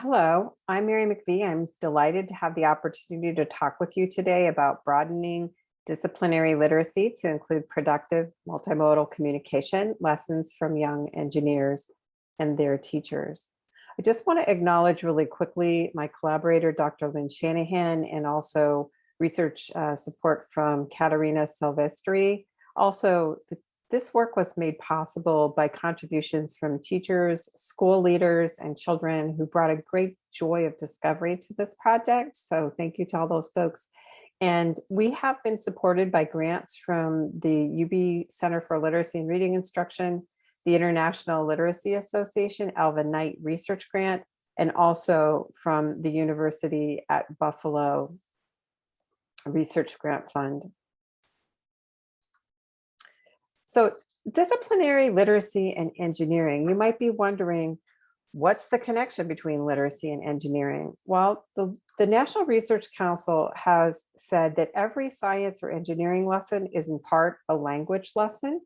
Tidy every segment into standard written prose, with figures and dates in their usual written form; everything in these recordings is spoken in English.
Hello, I'm Mary McVie. I'm delighted to have the opportunity to talk with you today about broadening disciplinary literacy to include productive multimodal communication lessons from young engineers and their teachers. I just want to acknowledge really quickly my collaborator, Dr. Lynn Shanahan, and also research support from Katerina Silvestri. Also, this work was made possible by contributions from teachers, school leaders, and children who brought a great joy of discovery to this project. So thank you to all those folks. And we have been supported by grants from the UB Center for Literacy and Reading Instruction, the International Literacy Association, Alva Knight Research Grant, and also from the University at Buffalo Research Grant Fund. So disciplinary literacy and engineering, you might be wondering, what's the connection between literacy and engineering? Well, the National Research Council has said that every science or engineering lesson is in part a language lesson.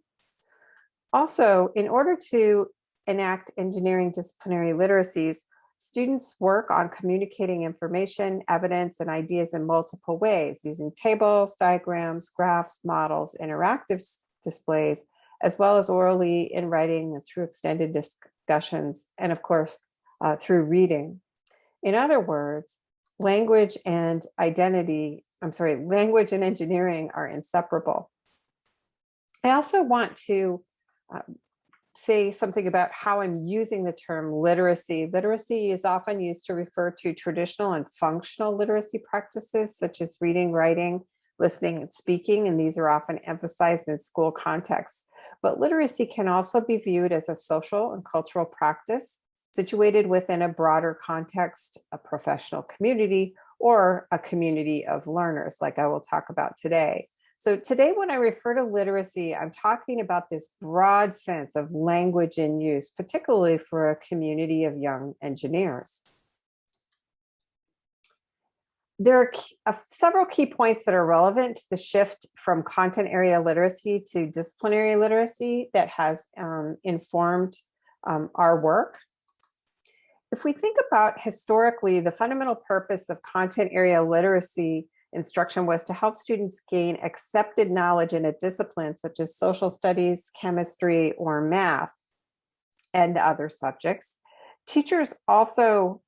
Also, in order to enact engineering disciplinary literacies, students work on communicating information, evidence, and ideas in multiple ways using tables, diagrams, graphs, models, interactive displays, as well as orally in writing and through extended discussions, and of course, through reading. In other words, language and engineering are inseparable. I also want to say something about how I'm using the term literacy. Literacy is often used to refer to traditional and functional literacy practices, such as reading, writing, listening, and speaking, and these are often emphasized in school contexts. But literacy can also be viewed as a social and cultural practice situated within a broader context, a professional community, or a community of learners, like I will talk about today. So today, when I refer to literacy, I'm talking about this broad sense of language in use, particularly for a community of young engineers. There are several key points that are relevant to the shift from content area literacy to disciplinary literacy that has informed our work. If we think about historically, the fundamental purpose of content area literacy instruction was to help students gain accepted knowledge in a discipline such as social studies, chemistry, or math, and other subjects. Teachers also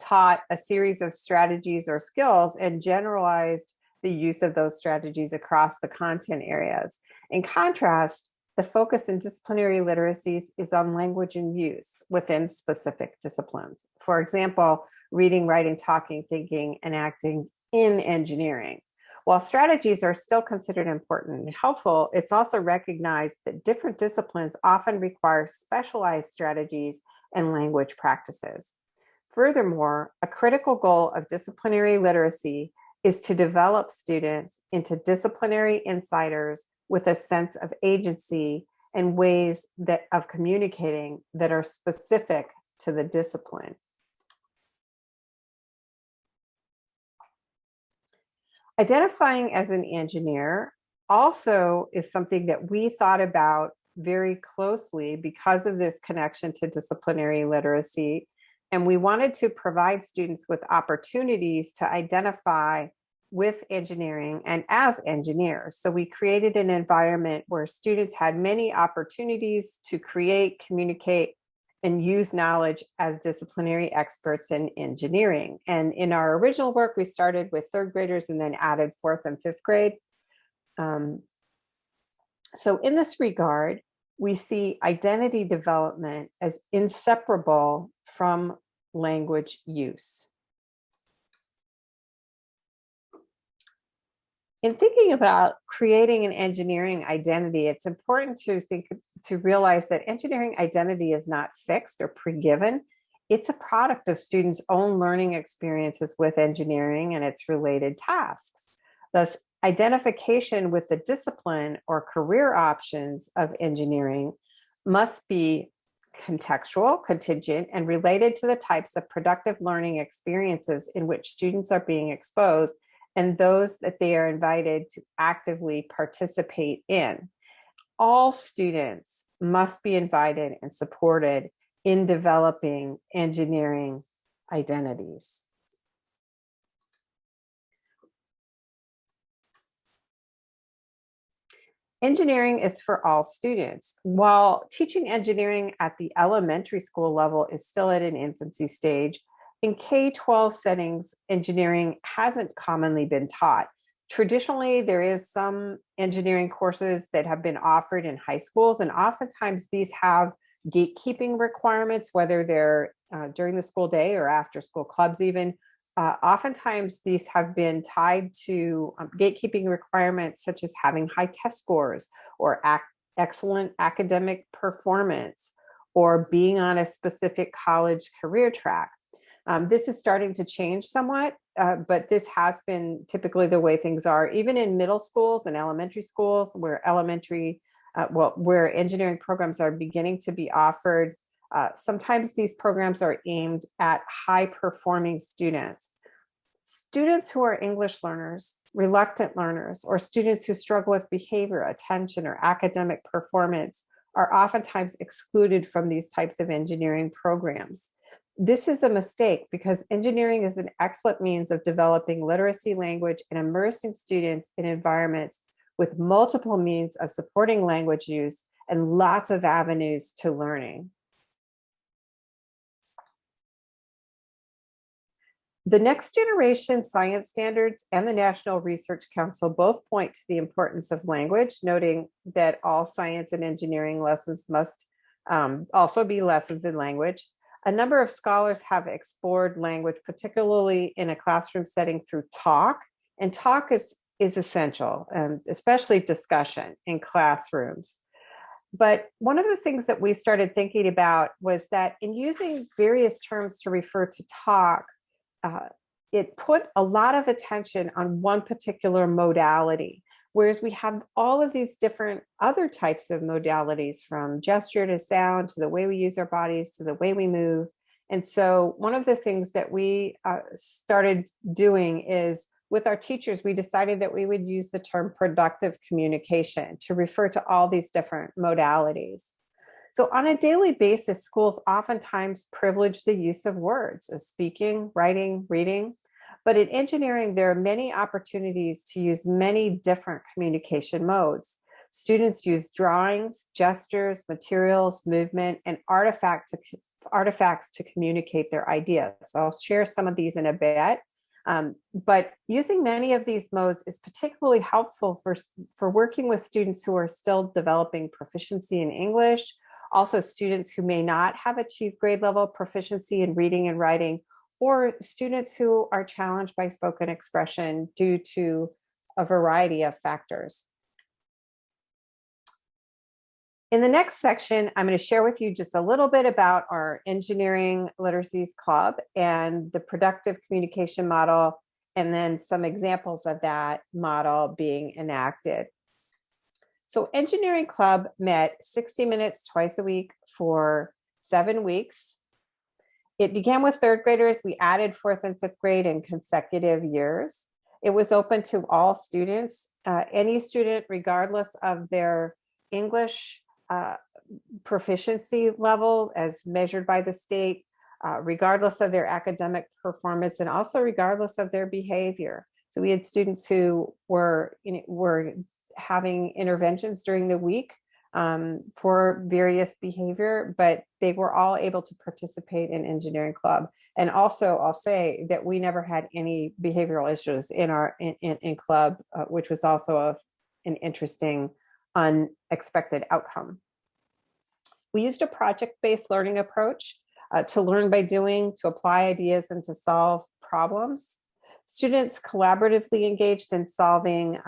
taught a series of strategies or skills and generalized the use of those strategies across the content areas. In contrast, the focus in disciplinary literacies is on language and use within specific disciplines. For example, reading, writing, talking, thinking, and acting in engineering. While strategies are still considered important and helpful, it's also recognized that different disciplines often require specialized strategies and language practices. Furthermore, a critical goal of disciplinary literacy is to develop students into disciplinary insiders with a sense of agency and ways of communicating that are specific to the discipline. Identifying as an engineer also is something that we thought about very closely because of this connection to disciplinary literacy. And we wanted to provide students with opportunities to identify with engineering and as engineers. So we created an environment where students had many opportunities to create, communicate, and use knowledge as disciplinary experts in engineering. And in our original work, we started with third graders and then added fourth and fifth grade. So in this regard, we see identity development as inseparable from language use. In thinking about creating an engineering identity, it's important to realize that engineering identity is not fixed or pre-given. It's a product of students' own learning experiences with engineering and its related tasks. Thus, identification with the discipline or career options of engineering must be contextual, contingent, and related to the types of productive learning experiences in which students are being exposed and those that they are invited to actively participate in. All students must be invited and supported in developing engineering identities. Engineering is for all students. While teaching engineering at the elementary school level is still at an infancy stage, in K-12 settings, engineering hasn't commonly been taught. Traditionally, there is some engineering courses that have been offered in high schools, and oftentimes these have gatekeeping requirements, whether they're during the school day or after school clubs even. Oftentimes these have been tied to gatekeeping requirements such as having high test scores or excellent academic performance or being on a specific college career track. This is starting to change somewhat, but this has been typically the way things are, even in middle schools and elementary schools where where engineering programs are beginning to be offered. Sometimes these programs are aimed at high performing students. Students who are English learners, reluctant learners, or students who struggle with behavior, attention, or academic performance are oftentimes excluded from these types of engineering programs. This is a mistake because engineering is an excellent means of developing literacy, language, and immersing students in environments with multiple means of supporting language use and lots of avenues to learning. The Next Generation Science Standards and the National Research Council both point to the importance of language, noting that all science and engineering lessons must also be lessons in language. A number of scholars have explored language, particularly in a classroom setting, through talk, and talk is essential, especially discussion in classrooms. But one of the things that we started thinking about was that in using various terms to refer to talk, it put a lot of attention on one particular modality, whereas we have all of these different other types of modalities, from gesture to sound to the way we use our bodies to the way we move. And so one of the things that we started doing is, with our teachers, we decided that we would use the term productive communication to refer to all these different modalities. So on a daily basis, schools oftentimes privilege the use of words, of speaking, writing, reading. But in engineering, there are many opportunities to use many different communication modes. Students use drawings, gestures, materials, movement, and artifacts to communicate their ideas. So I'll share some of these in a bit. But using many of these modes is particularly helpful for working with students who are still developing proficiency in English, also students who may not have achieved grade level proficiency in reading and writing, or students who are challenged by spoken expression due to a variety of factors. In the next section, I'm going to share with you just a little bit about our Engineering Literacies Club and the productive communication model, and then some examples of that model being enacted. So Engineering Club met 60 minutes twice a week for 7 weeks. It began with third graders. We added fourth and fifth grade in consecutive years. It was open to all students, any student, regardless of their English proficiency level as measured by the state, regardless of their academic performance, and also regardless of their behavior. So we had students who were having interventions during the week for various behavior, but they were all able to participate in Engineering Club. And also, I'll say that we never had any behavioral issues in our in club, which was also an interesting, unexpected outcome. We used a project-based learning approach to learn by doing, to apply ideas, and to solve problems. Students collaboratively engaged in solving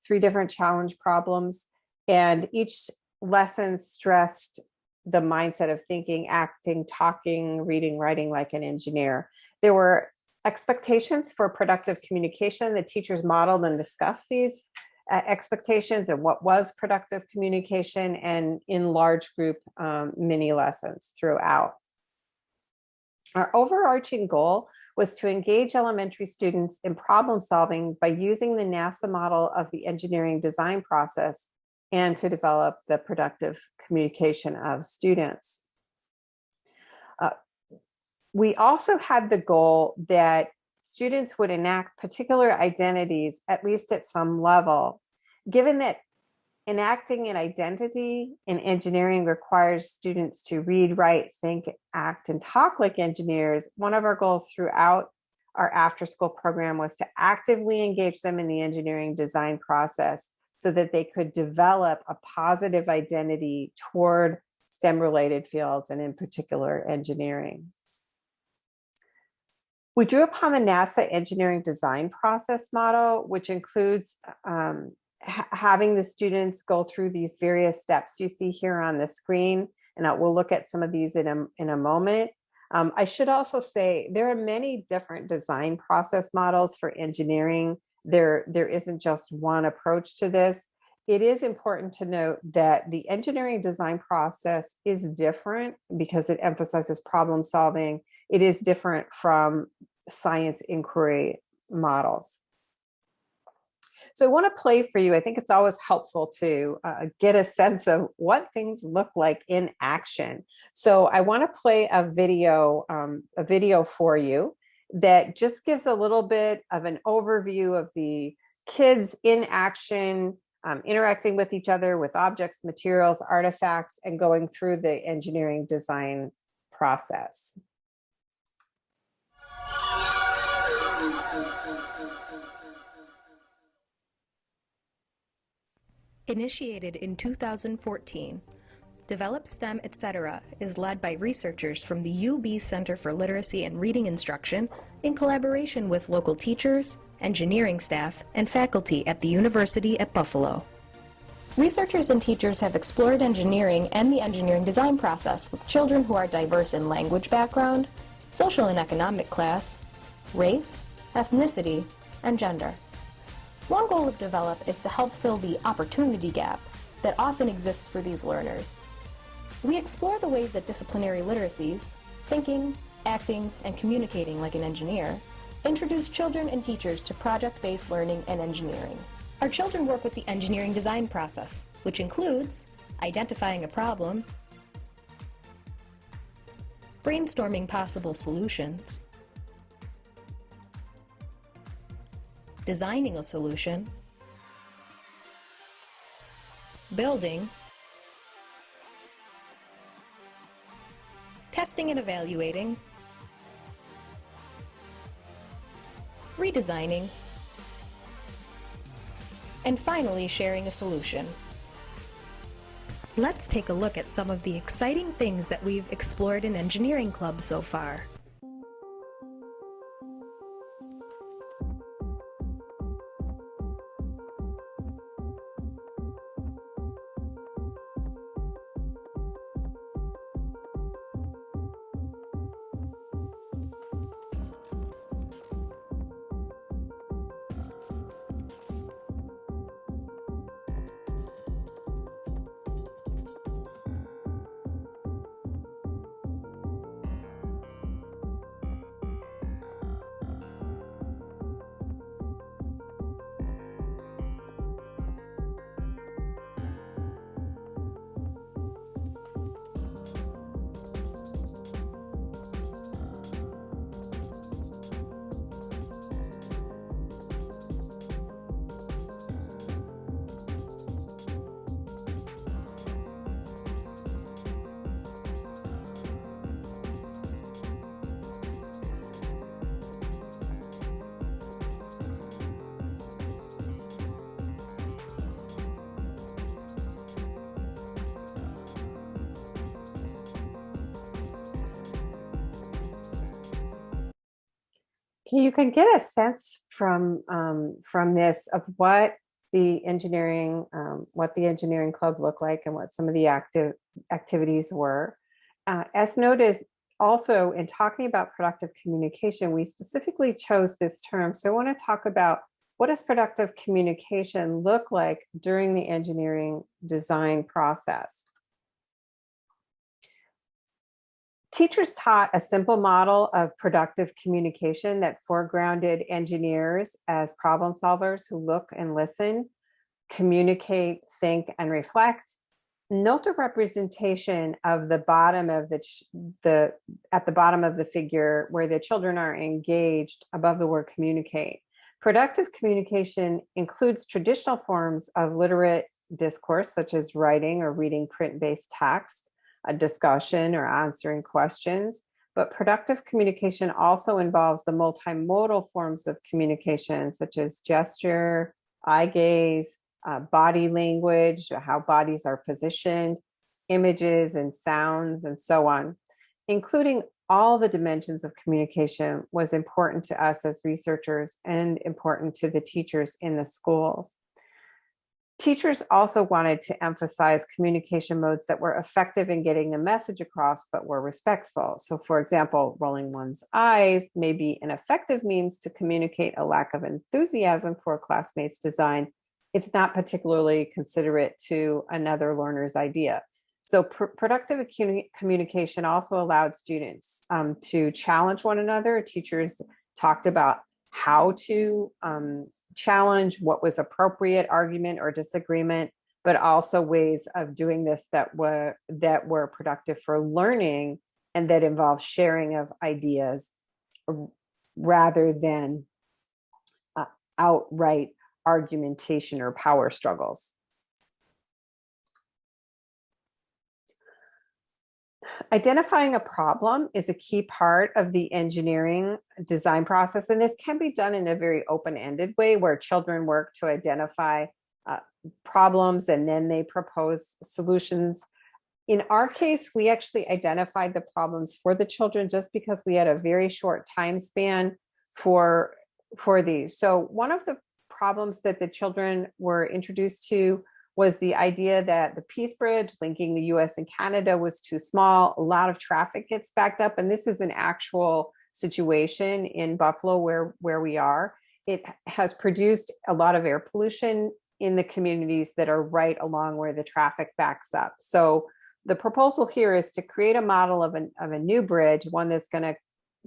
3 different challenge problems, and each lesson stressed the mindset of thinking, acting, talking, reading, writing like an engineer. There were expectations for productive communication. The teachers modeled and discussed these expectations and what was productive communication, and in large group mini lessons throughout. Our overarching goal was to engage elementary students in problem solving by using the NASA model of the engineering design process, and to develop the productive communication of students. We also had the goal that students would enact particular identities, at least at some level. Given that enacting an identity in engineering requires students to read, write, think, act, and talk like engineers, one of our goals throughout our after-school program was to actively engage them in the engineering design process so that they could develop a positive identity toward STEM-related fields, and in particular, engineering. We drew upon the NASA engineering design process model, which includes having the students go through these various steps you see here on the screen, and we'll look at some of these in a moment. I should also say there are many different design process models for engineering. There isn't just one approach to this. It is important to note that the engineering design process is different because it emphasizes problem solving. It is different from science inquiry models. So I want to play for you. I think it's always helpful to get a sense of what things look like in action. So I want to play a video for you that just gives a little bit of an overview of the kids in action, interacting with each other, with objects, materials, artifacts, and going through the engineering design process. Initiated in 2014, Develop STEM, etc. is led by researchers from the UB Center for Literacy and Reading Instruction in collaboration with local teachers, engineering staff, and faculty at the University at Buffalo. Researchers and teachers have explored engineering and the engineering design process with children who are diverse in language background, social and economic class, race, ethnicity, and gender. One goal of Develop is to help fill the opportunity gap that often exists for these learners. We explore the ways that disciplinary literacies, thinking, acting, and communicating like an engineer, introduce children and teachers to project-based learning and engineering. Our children work with the engineering design process, which includes identifying a problem, brainstorming possible solutions, designing a solution, building, testing and evaluating, redesigning, and finally sharing a solution. Let's take a look at some of the exciting things that we've explored in Engineering Club so far. You can get a sense from this of what the engineering club looked like and what some of the activities were. As noted, also in talking about productive communication, we specifically chose this term. So I want to talk about what does productive communication look like during the engineering design process. Teachers taught a simple model of productive communication that foregrounded engineers as problem solvers who look and listen, communicate, think, and reflect, Note a representation of the bottom of the at the bottom of the figure where the children are engaged above the word communicate. Productive communication includes traditional forms of literate discourse, such as writing or reading print-based text, a discussion or answering questions. But productive communication also involves the multimodal forms of communication, such as gesture, eye gaze, body language, how bodies are positioned, images and sounds, and so on. Including all the dimensions of communication was important to us as researchers and important to the teachers in the schools. Teachers also wanted to emphasize communication modes that were effective in getting the message across, but were respectful. So, for example, rolling one's eyes may be an effective means to communicate a lack of enthusiasm for a classmate's design. It's not particularly considerate to another learner's idea. So productive communication also allowed students to challenge one another. Teachers talked about how to challenge what was appropriate argument or disagreement, but also ways of doing this that were productive for learning and that involve sharing of ideas rather than outright argumentation or power struggles. Identifying a problem is a key part of the engineering design process, and this can be done in a very open-ended way where children work to identify problems and then they propose solutions. In our case, we actually identified the problems for the children just because we had a very short time span for these. So one of the problems that the children were introduced to was the idea that the Peace Bridge linking the US and Canada was too small. A lot of traffic gets backed up. And this is an actual situation in Buffalo where we are. It has produced a lot of air pollution in the communities that are right along where the traffic backs up. So the proposal here is to create a model of a new bridge, one that's going to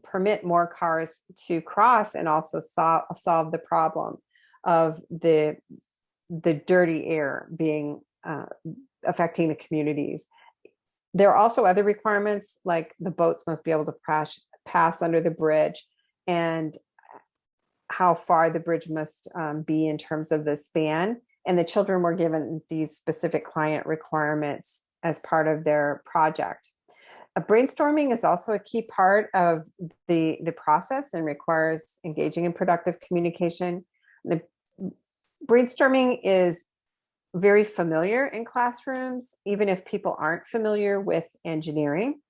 permit more cars to cross and also solve the problem of the dirty air being affecting the communities. There are also other requirements, like the boats must be able to pass under the bridge and how far the bridge must be in terms of the span. And the children were given these specific client requirements as part of their project. Brainstorming is also a key part of the process and requires engaging in productive communication. The brainstorming is very familiar in classrooms, even if people aren't familiar with engineering.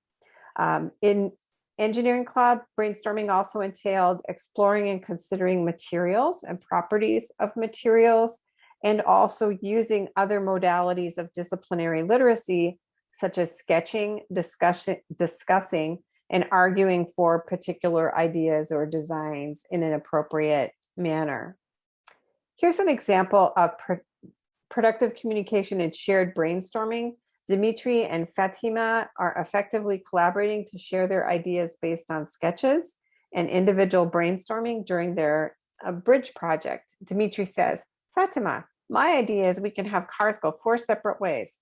In Engineering Club, brainstorming also entailed exploring and considering materials and properties of materials, and also using other modalities of disciplinary literacy, such as sketching, discussing, and arguing for particular ideas or designs in an appropriate manner. Here's an example of productive communication and shared brainstorming. Dimitri and Fatima are effectively collaborating to share their ideas based on sketches and individual brainstorming during their bridge project. Dimitri says, Fatima, my idea is we can have cars go 4 separate ways.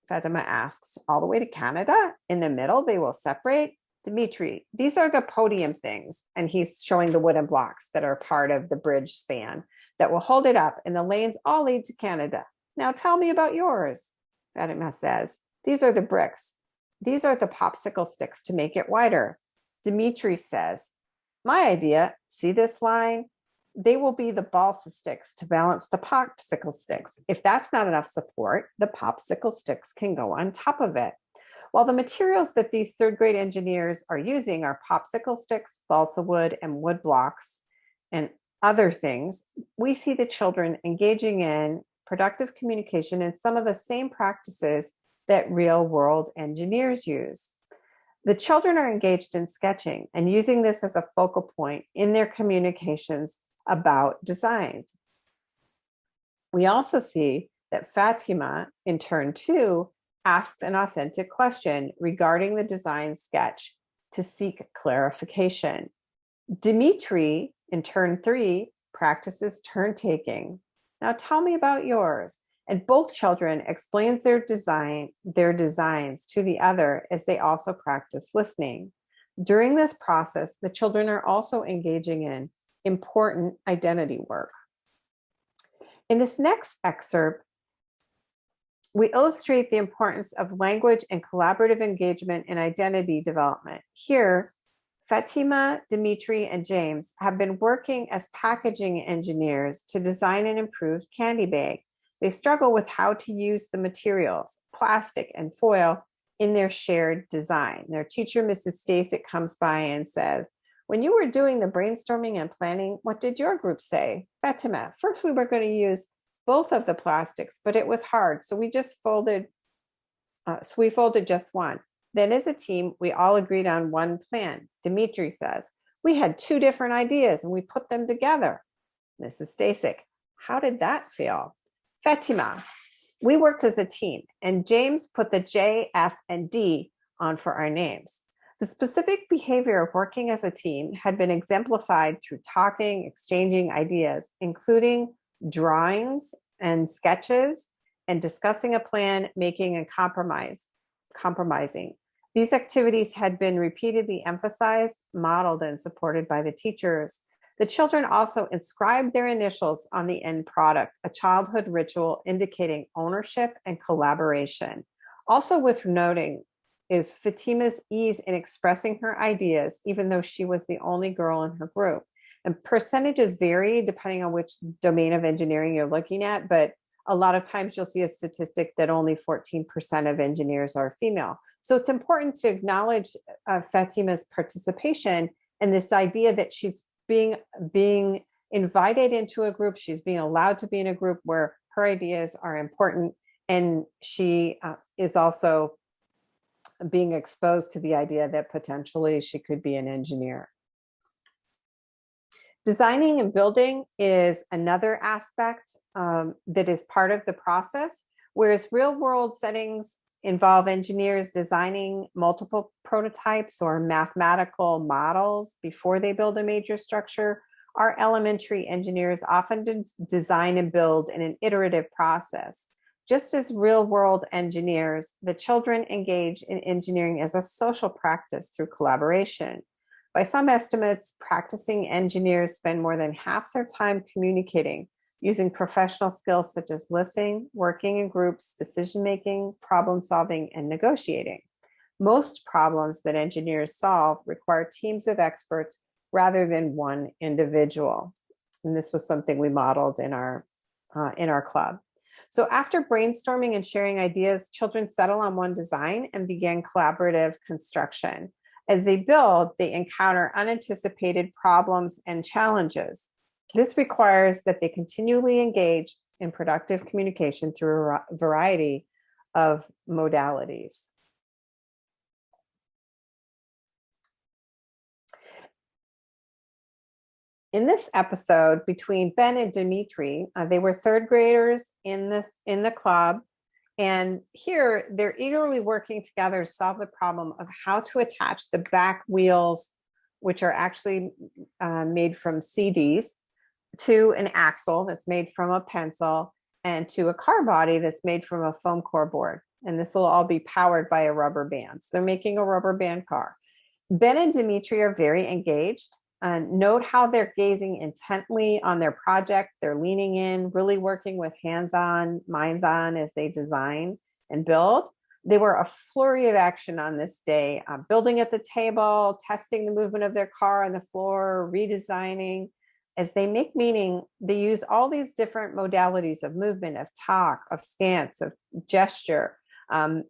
Fatima asks, all the way to Canada? In the middle, they will separate? Dimitri, these are the podium things. And he's showing the wooden blocks that are part of the bridge span that will hold it up, and the lanes all lead to Canada. Now tell me about yours. Fatima says, these are the bricks. These are the popsicle sticks to make it wider. Dimitri says, my idea, see this line? They will be the balsa sticks to balance the popsicle sticks. If that's not enough support, the popsicle sticks can go on top of it. While the materials that these 3rd grade engineers are using are popsicle sticks, balsa wood, and wood blocks, and other things, we see the children engaging in productive communication and some of the same practices that real-world engineers use. The children are engaged in sketching and using this as a focal point in their communications about designs. We also see that Fatima, in turn 2, asks an authentic question regarding the design sketch to seek clarification. Dimitri, in turn 3, practices turn taking. Now tell me about yours. And both children explains their designs to the other as they also practice listening. During this process, the children are also engaging in important identity work. In this next excerpt, we illustrate the importance of language and collaborative engagement in identity development. Here, Fatima, Dimitri, and James have been working as packaging engineers to design an improved candy bag. They struggle with how to use the materials, plastic and foil, in their shared design. Their teacher, Mrs. Stasic, comes by and says, "When you were doing the brainstorming and planning, what did your group say?" "Fatima, first we were going to use both of the plastics, but it was hard, so we folded just one. Then as a team, we all agreed on one plan." Dimitri says, "We had two different ideas and we put them together." Mrs. Stasic, "How did that feel?" Fatima, "We worked as a team and James put the J, F, and D on for our names." The specific behavior of working as a team had been exemplified through talking, exchanging ideas, including drawings and sketches, and discussing a plan, making and compromising. These activities had been repeatedly emphasized, modeled, and supported by the teachers. The children also inscribed their initials on the end product, a childhood ritual indicating ownership and collaboration. Also worth noting is Fatima's ease in expressing her ideas, even though she was the only girl in her group. And percentages vary depending on which domain of engineering you're looking at, but a lot of times you'll see a statistic that only 14% of engineers are female. So it's important to acknowledge Fatima's participation and this idea that she's being invited into a group, she's being allowed to be in a group where her ideas are important, and she is also being exposed to the idea that potentially she could be an engineer. Designing and building is another aspect that is part of the process, whereas real world settings involve engineers designing multiple prototypes or mathematical models before they build a major structure. Our elementary engineers often design and build in an iterative process. Just as real world engineers, the children engage in engineering as a social practice through collaboration. By some estimates, practicing engineers spend more than half their time communicating, using professional skills such as listening, working in groups, decision-making, problem-solving, and negotiating. Most problems that engineers solve require teams of experts rather than one individual. And this was something we modeled in our club. So after brainstorming and sharing ideas, children settle on one design and begin collaborative construction. As they build, they encounter unanticipated problems and challenges. This requires that they continually engage in productive communication through a variety of modalities. In this episode, between Ben and Dimitri, they were third graders in the club. And here they're eagerly working together to solve the problem of how to attach the back wheels, which are actually made from CDs, to an axle that's made from a pencil, and to a car body that's made from a foam core board. And this will all be powered by a rubber band. So they're making a rubber band car. Ben and Dimitri are very engaged. Note how they're gazing intently on their project. They're leaning in, really working with hands on, minds on as they design and build. They were a flurry of action on this day, building at the table, testing the movement of their car on the floor, redesigning. As they make meaning, they use all these different modalities of movement, of talk, of stance, of gesture,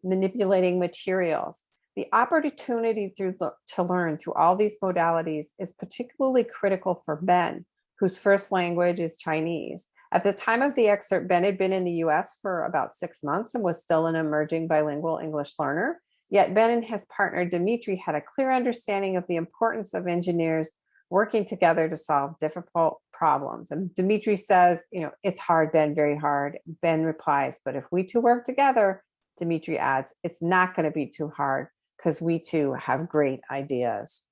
manipulating materials. The opportunity to learn through all these modalities is particularly critical for Ben, whose first language is Chinese. At the time of the excerpt, Ben had been in the US for about 6 months and was still an emerging bilingual English learner. Yet Ben and his partner Dimitri had a clear understanding of the importance of engineers working together to solve difficult problems. And Dimitri says, "It's hard, Ben, very hard." Ben replies, "But if we two work together," Dimitri adds, "it's not going to be too hard, because we too have great ideas."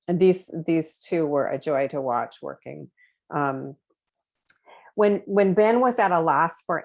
And these two were a joy to watch working. When Ben was at a loss for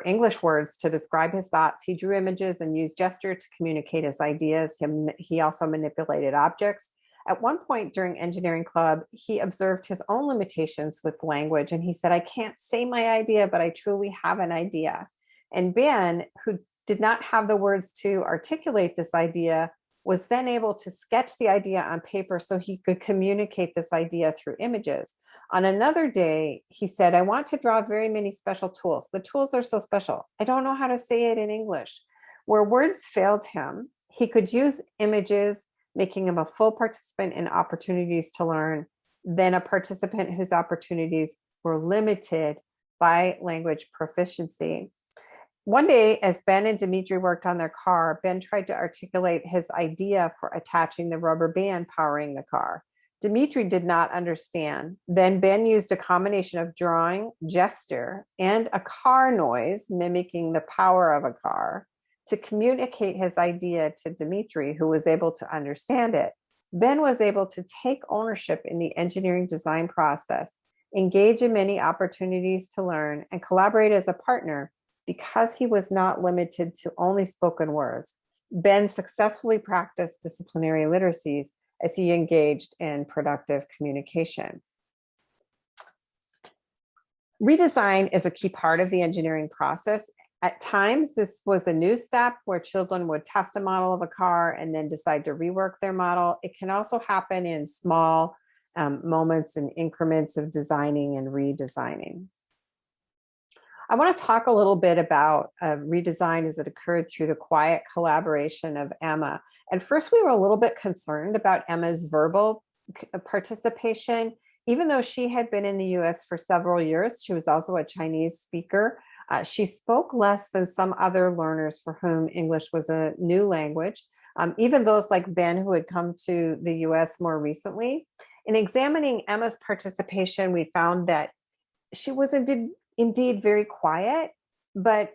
English words to describe his thoughts, he drew images and used gesture to communicate his ideas. He also manipulated objects. At one point during engineering club, he observed his own limitations with language, and he said, "I can't say my idea, but I truly have an idea." And Ben, who did not have the words to articulate this idea, was then able to sketch the idea on paper so he could communicate this idea through images. On another day, he said, "I want to draw very many special tools. The tools are so special. I don't know how to say it in English." Where words failed him, he could use images, making him a full participant in opportunities to learn, than a participant whose opportunities were limited by language proficiency. One day, as Ben and Dimitri worked on their car, Ben tried to articulate his idea for attaching the rubber band powering the car. Dimitri did not understand. Then Ben used a combination of drawing, gesture, and a car noise, mimicking the power of a car, to communicate his idea to Dimitri, who was able to understand it. Ben was able to take ownership in the engineering design process, engage in many opportunities to learn, and collaborate as a partner because he was not limited to only spoken words. Ben successfully practiced disciplinary literacies as he engaged in productive communication. Redesign is a key part of the engineering process. At times, this was a new step where children would test a model of a car and then decide to rework their model. It can also happen in small moments and increments of designing and redesigning. I want to talk a little bit about redesign as it occurred through the quiet collaboration of Emma. At first, we were a little bit concerned about Emma's verbal participation. Even though she had been in the US for several years, she was also a Chinese speaker. She spoke less than some other learners for whom English was a new language, even those like Ben, who had come to the US more recently. In examining Emma's participation, we found that she was indeed very quiet, but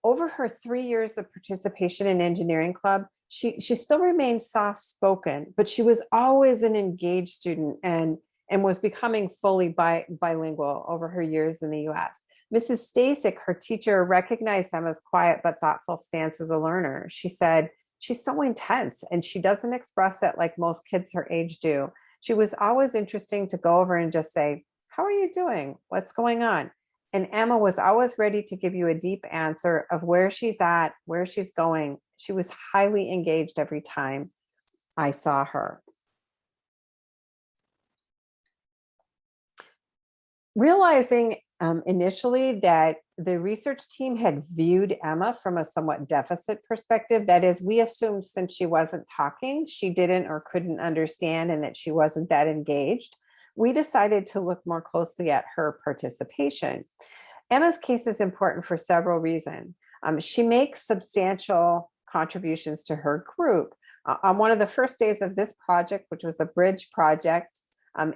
over her 3 years of participation in engineering club, she still remained soft-spoken, but she was always an engaged student and was becoming fully bilingual over her years in the US. Mrs. Stasek, her teacher, recognized Emma's quiet but thoughtful stance as a learner. She said, "She's so intense and she doesn't express it like most kids her age do. She was always interesting to go over and just say, 'How are you doing? What's going on?' And Emma was always ready to give you a deep answer of where she's at, where she's going. She was highly engaged every time I saw her." Realizing initially that the research team had viewed Emma from a somewhat deficit perspective, that is, we assumed since she wasn't talking, she didn't or couldn't understand and that she wasn't that engaged, we decided to look more closely at her participation. Emma's case is important for several reasons. She makes substantial contributions to her group. On one of the first days of this project, which was a bridge project,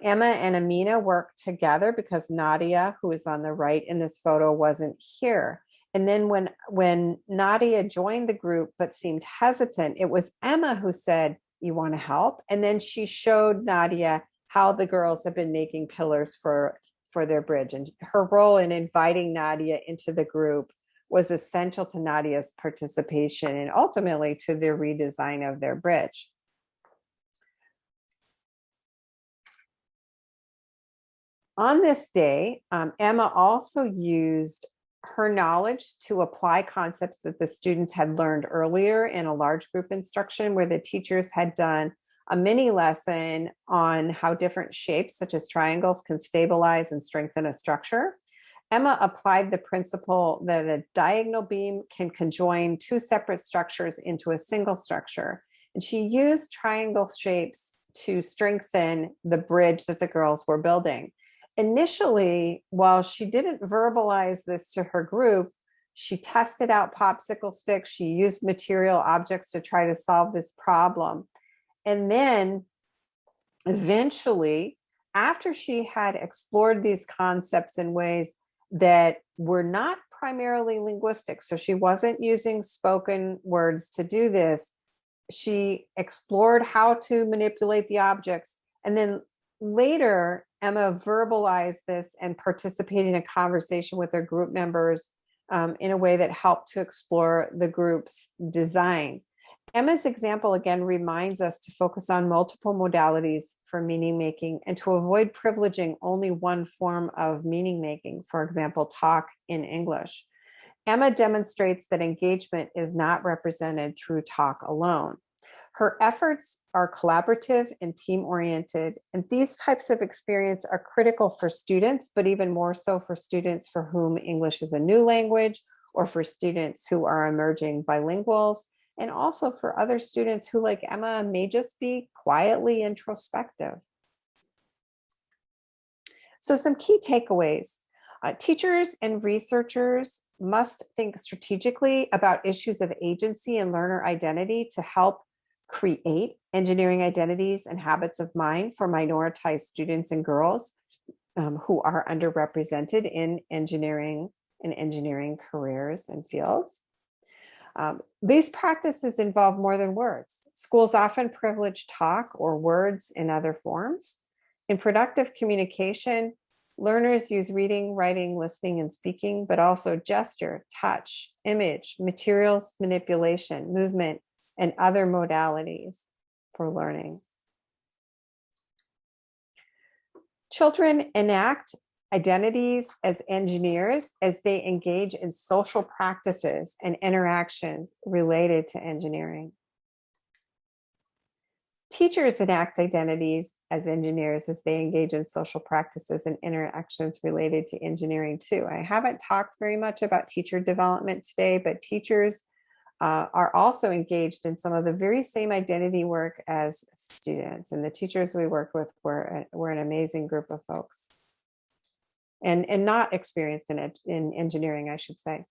Emma and Amina worked together because Nadia, who is on the right in this photo, wasn't here. And then when Nadia joined the group but seemed hesitant, it was Emma who said, "You want to help?" And then she showed Nadia how the girls have been making pillars for their bridge. And her role in inviting Nadia into the group was essential to Nadia's participation and ultimately to the redesign of their bridge. On this day, Emma also used her knowledge to apply concepts that the students had learned earlier in a large group instruction where the teachers had done a mini lesson on how different shapes such as triangles can stabilize and strengthen a structure. Emma applied the principle that a diagonal beam can conjoin two separate structures into a single structure. And she used triangle shapes to strengthen the bridge that the girls were building. Initially, while she didn't verbalize this to her group, she tested out popsicle sticks. She used material objects to try to solve this problem. And then eventually, after she had explored these concepts in ways that were not primarily linguistic, so she wasn't using spoken words to do this, she explored how to manipulate the objects and then later, Emma verbalized this and participated in a conversation with her group members in a way that helped to explore the group's design. Emma's example again reminds us to focus on multiple modalities for meaning making and to avoid privileging only one form of meaning making, for example, talk in English. Emma demonstrates that engagement is not represented through talk alone. Her efforts are collaborative and team-oriented, and these types of experience are critical for students, but even more so for students for whom English is a new language, or for students who are emerging bilinguals, and also for other students who, like Emma, may just be quietly introspective. So some key takeaways. Teachers and researchers must think strategically about issues of agency and learner identity to help create engineering identities and habits of mind for minoritized students and girls who are underrepresented in engineering careers and fields. These practices involve more than words. Schools often privilege talk or words in other forms. In productive communication, learners use reading, writing, listening, and speaking, but also gesture, touch, image, materials manipulation, movement, and other modalities for learning. Children enact identities as engineers as they engage in social practices and interactions related to engineering. Teachers enact identities as engineers as they engage in social practices and interactions related to engineering too. I haven't talked very much about teacher development today, but teachers are also engaged in some of the very same identity work as students. And the teachers we work with were an amazing group of folks. And not experienced in engineering, I should say.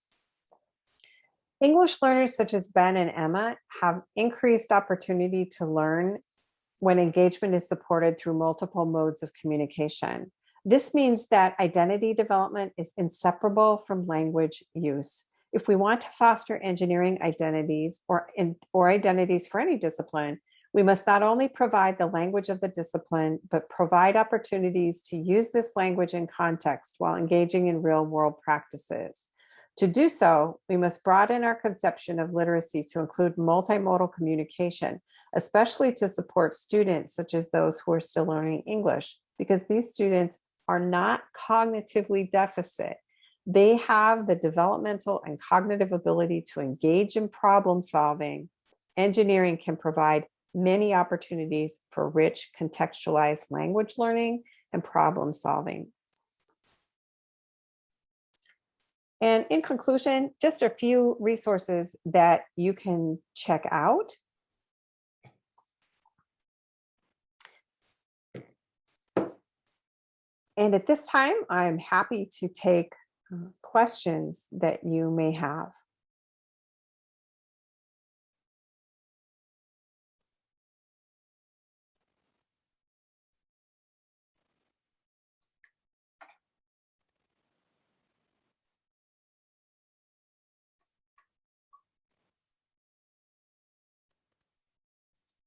English learners such as Ben and Emma have increased opportunity to learn when engagement is supported through multiple modes of communication. This means that identity development is inseparable from language use. If we want to foster engineering identities or identities for any discipline, we must not only provide the language of the discipline, but provide opportunities to use this language in context while engaging in real-world practices. To do so, we must broaden our conception of literacy to include multimodal communication, especially to support students such as those who are still learning English, because these students are not cognitively deficit. They have the developmental and cognitive ability to engage in problem solving. Engineering can provide many opportunities for rich contextualized language learning and problem solving. And in conclusion, just a few resources that you can check out. And at this time, I'm happy to take questions that you may have.